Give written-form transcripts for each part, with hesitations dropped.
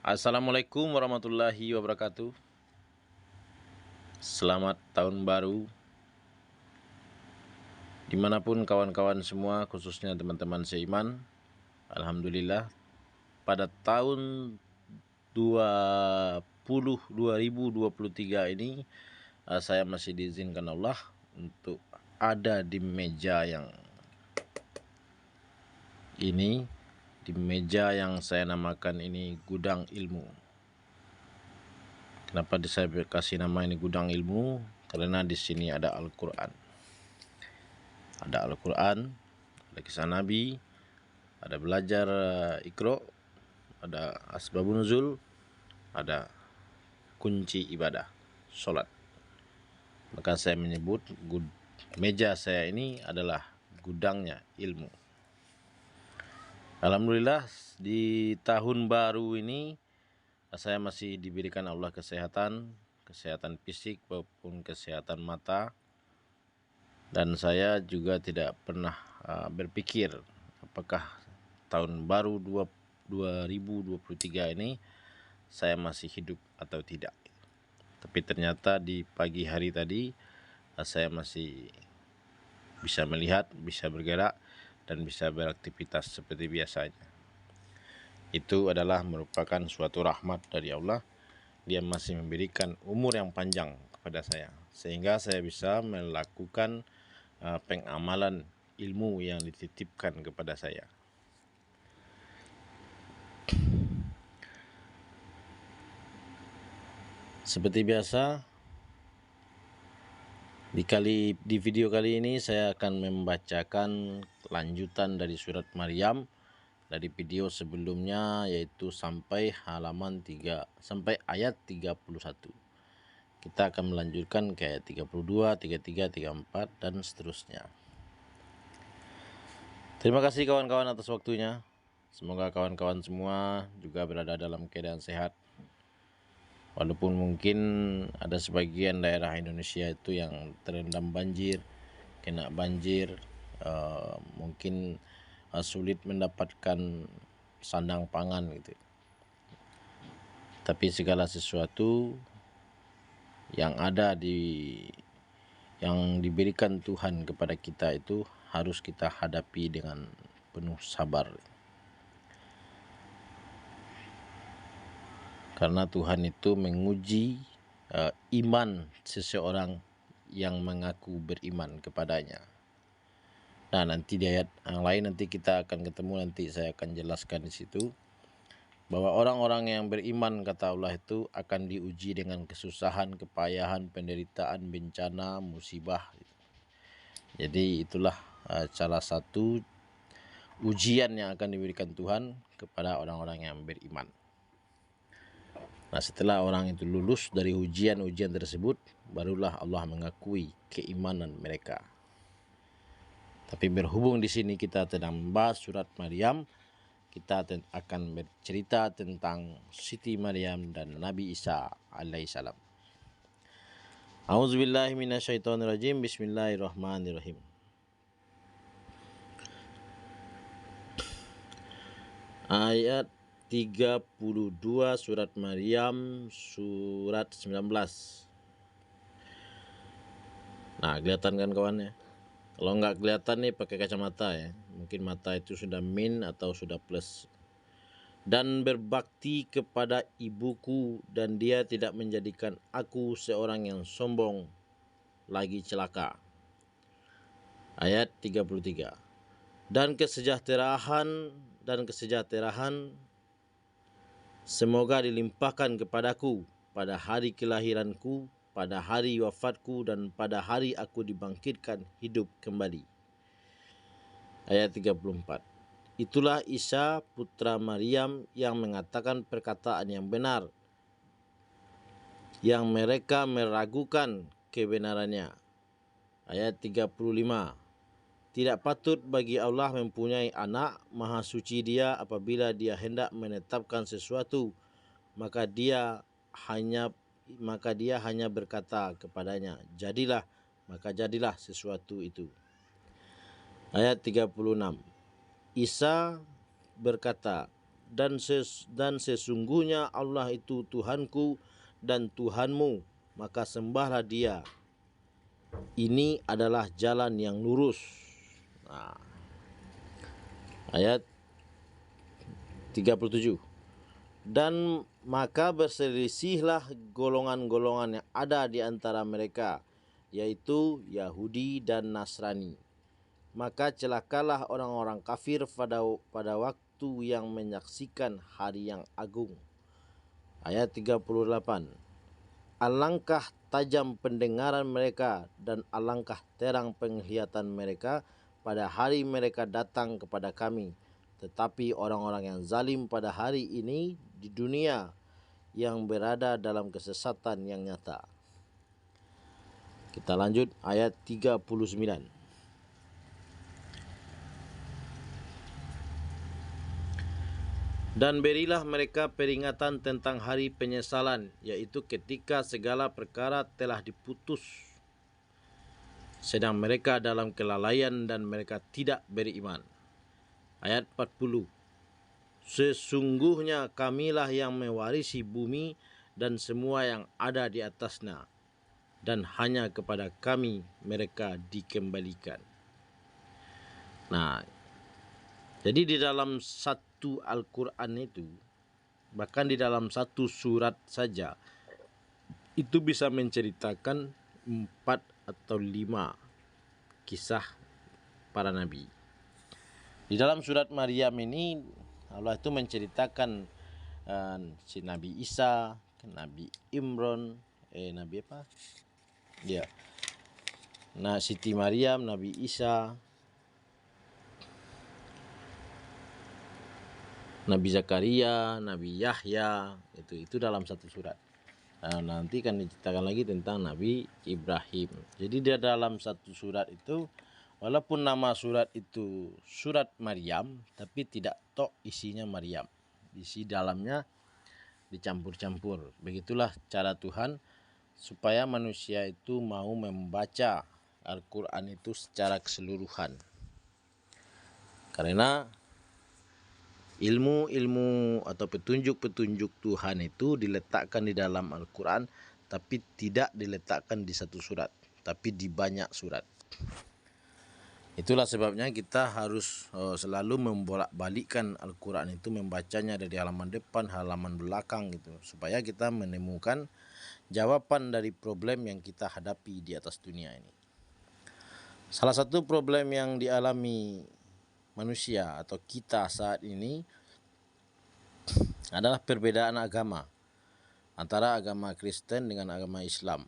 Assalamualaikum warahmatullahi wabarakatuh. Selamat tahun baru dimanapun kawan-kawan semua, khususnya teman-teman seiman. Alhamdulillah pada tahun 2023 ini saya masih diizinkan Allah untuk ada di meja yang ini, di meja yang saya namakan ini gudang ilmu. Kenapa saya kasih nama ini gudang ilmu? Karena di sini ada Al-Quran. Ada Al-Quran, ada kisah Nabi, ada belajar Iqra, ada asbabun nuzul, ada kunci ibadah, sholat. Maka saya menyebut meja saya ini adalah gudangnya ilmu. Alhamdulillah di tahun baru ini saya masih diberikan Allah kesehatan fisik maupun kesehatan mata. Dan saya juga tidak pernah berpikir apakah tahun baru 2023 ini saya masih hidup atau tidak. Tapi ternyata di pagi hari tadi saya masih bisa melihat, bisa bergerak, dan bisa beraktivitas seperti biasanya. Itu adalah merupakan suatu rahmat dari Allah. Dia masih memberikan umur yang panjang kepada saya, sehingga saya bisa melakukan pengamalan ilmu yang dititipkan kepada saya. Seperti biasa, di video kali ini saya akan membacakan lanjutan dari surat Maryam dari video sebelumnya, yaitu sampai ayat 31. Kita akan melanjutkan ke ayat 32, 33, 34 dan seterusnya. Terima kasih kawan-kawan atas waktunya. Semoga kawan-kawan semua juga berada dalam keadaan sehat. Walaupun mungkin ada sebagian daerah Indonesia itu yang terendam banjir, kena banjir, mungkin sulit mendapatkan sandang pangan gitu. Tapi segala sesuatu yang diberikan Tuhan kepada kita itu harus kita hadapi dengan penuh sabar. Karena Tuhan itu menguji iman seseorang yang mengaku beriman kepadanya. Nah, nanti di ayat yang lain nanti kita akan ketemu, nanti saya akan jelaskan di situ bahwa orang-orang yang beriman, kata Allah, itu akan diuji dengan kesusahan, kepayahan, penderitaan, bencana, musibah. Jadi itulah salah satu ujian yang akan diberikan Tuhan kepada orang-orang yang beriman. Nah, setelah orang itu lulus dari ujian-ujian tersebut, barulah Allah mengakui keimanan mereka. Tapi berhubung di sini kita sedang membahas surat Maryam, kita akan bercerita tentang Siti Maryam dan Nabi Isa alaihissalam. A'udzubillahi minasyaitonirrajim. Bismillahirrahmanirrahim. Ayat 32 surat Maryam surat 19. Nah, kelihatan kan kawannya? Kalau nggak kelihatan nih pakai kacamata ya. Mungkin mata itu sudah min atau sudah plus. Dan berbakti kepada ibuku, dan dia tidak menjadikan aku seorang yang sombong lagi celaka. Ayat 33. Dan kesejahteraan semoga dilimpahkan kepadaku pada hari kelahiranku, pada hari wafatku, dan pada hari aku dibangkitkan hidup kembali. Ayat 34. Itulah Isa putra Maryam yang mengatakan perkataan yang benar, yang mereka meragukan kebenarannya. Ayat 35. Tidak patut bagi Allah mempunyai anak, maha suci Dia. Apabila Dia hendak menetapkan sesuatu, maka dia hanya berkata kepadanya, jadilah, maka jadilah sesuatu itu. Ayat 36. Isa berkata, dan sesungguhnya Allah itu Tuhanku dan Tuhanmu, maka sembahlah Dia. Ini adalah jalan yang lurus. Nah, ayat 37. Dan maka berselisihlah golongan-golongan yang ada di antara mereka, yaitu Yahudi dan Nasrani. Maka celakalah orang-orang kafir pada waktu yang menyaksikan hari yang agung. Ayat 38. Alangkah tajam pendengaran mereka dan alangkah terang penglihatan mereka pada hari mereka datang kepada kami. Tetapi orang-orang yang zalim pada hari ini di dunia yang berada dalam kesesatan yang nyata. Kita lanjut ayat 39. Dan berilah mereka peringatan tentang hari penyesalan, yaitu ketika segala perkara telah diputus, sedang mereka dalam kelalaian dan mereka tidak beriman. Ayat 40. Sesungguhnya kamilah yang mewarisi bumi dan semua yang ada di atasnya, dan hanya kepada kami mereka dikembalikan. Nah, jadi di dalam satu Al-Quran itu, bahkan di dalam satu surat saja, itu bisa menceritakan 4 atau 5 kisah para nabi. Di dalam surat Maryam ini Allah itu menceritakan si Nabi Isa, Nabi Imran, Nabi apa? Ya. Nah, Siti Maryam, Nabi Isa, Nabi Zakaria, Nabi Yahya, itu dalam satu surat. Nah, nanti kan diceritakan lagi tentang Nabi Ibrahim. Jadi di dalam satu surat itu, walaupun nama surat itu surat Maryam, tapi tidak tok isinya Maryam. Isi dalamnya dicampur-campur. Begitulah cara Tuhan supaya manusia itu mau membaca Al-Quran itu secara keseluruhan. Karena ilmu-ilmu atau petunjuk-petunjuk Tuhan itu diletakkan di dalam Al-Quran, tapi tidak diletakkan di satu surat, tapi di banyak surat. Itulah sebabnya kita harus selalu membolak-balikkan Al-Quran itu, membacanya dari halaman depan, halaman belakang gitu, supaya kita menemukan jawaban dari problem yang kita hadapi di atas dunia ini. Salah satu problem yang dialami manusia atau kita saat ini adalah perbedaan agama antara agama Kristen dengan agama Islam.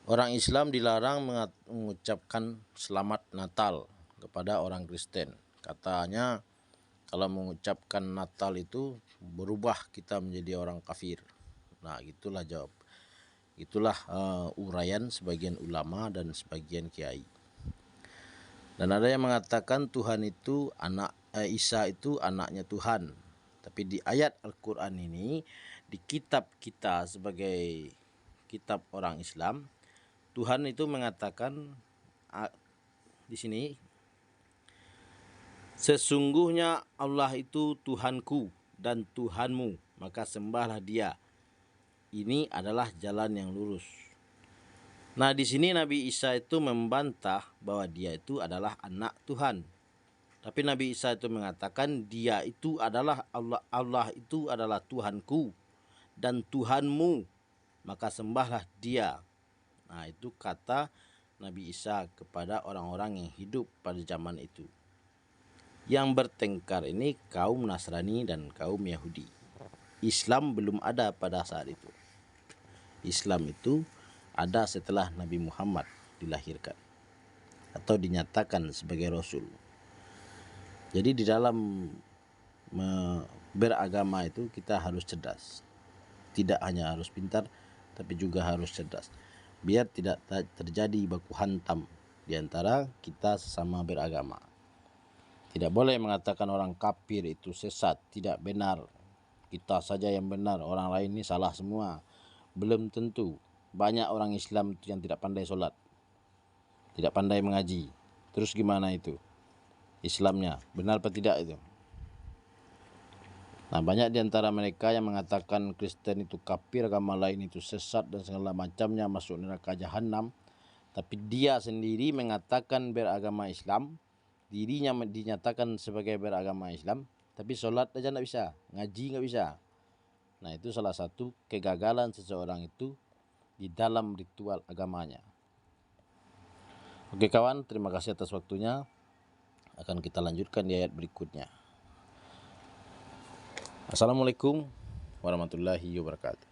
Orang Islam dilarang mengucapkan selamat Natal kepada orang Kristen. Katanya kalau mengucapkan Natal itu berubah kita menjadi orang kafir. Nah, itulah jawab. Itulah uraian sebagian ulama dan sebagian kiai. Dan ada yang mengatakan Tuhan itu Isa itu anaknya Tuhan. Tapi di ayat Al-Quran ini, di kitab kita sebagai kitab orang Islam, Tuhan itu mengatakan di sini, sesungguhnya Allah itu Tuhanku dan Tuhanmu, maka sembahlah Dia. Ini adalah jalan yang lurus. Nah, di sini Nabi Isa itu membantah bahwa Dia itu adalah anak Tuhan. Tapi Nabi Isa itu mengatakan Dia itu adalah Allah itu adalah Tuhanku dan Tuhanmu, maka sembahlah Dia. Nah, itu kata Nabi Isa kepada orang-orang yang hidup pada zaman itu. Yang bertengkar ini kaum Nasrani dan kaum Yahudi. Islam belum ada pada saat itu. Islam itu ada setelah Nabi Muhammad dilahirkan atau dinyatakan sebagai Rasul. Jadi di dalam beragama itu kita harus cerdas. Tidak hanya harus pintar, tapi juga harus cerdas. Biar tidak terjadi baku hantam di antara kita sesama beragama. Tidak boleh mengatakan orang kafir itu sesat, tidak benar. Kita saja yang benar, orang lain ini salah semua. Belum tentu. Banyak orang Islam itu yang tidak pandai sholat, tidak pandai mengaji. Terus gimana itu Islamnya? Benar apa tidak itu? Nah, banyak di antara mereka yang mengatakan Kristen itu kafir, agama lain itu sesat dan segala macamnya, masuk neraka jahanam. Tapi dia sendiri mengatakan beragama Islam, dirinya dinyatakan sebagai beragama Islam, tapi sholat aja nggak bisa, ngaji nggak bisa. Nah, itu salah satu kegagalan seseorang itu di dalam ritual agamanya. Oke kawan, terima kasih atas waktunya. Akan kita lanjutkan di ayat berikutnya. Assalamualaikum warahmatullahi wabarakatuh.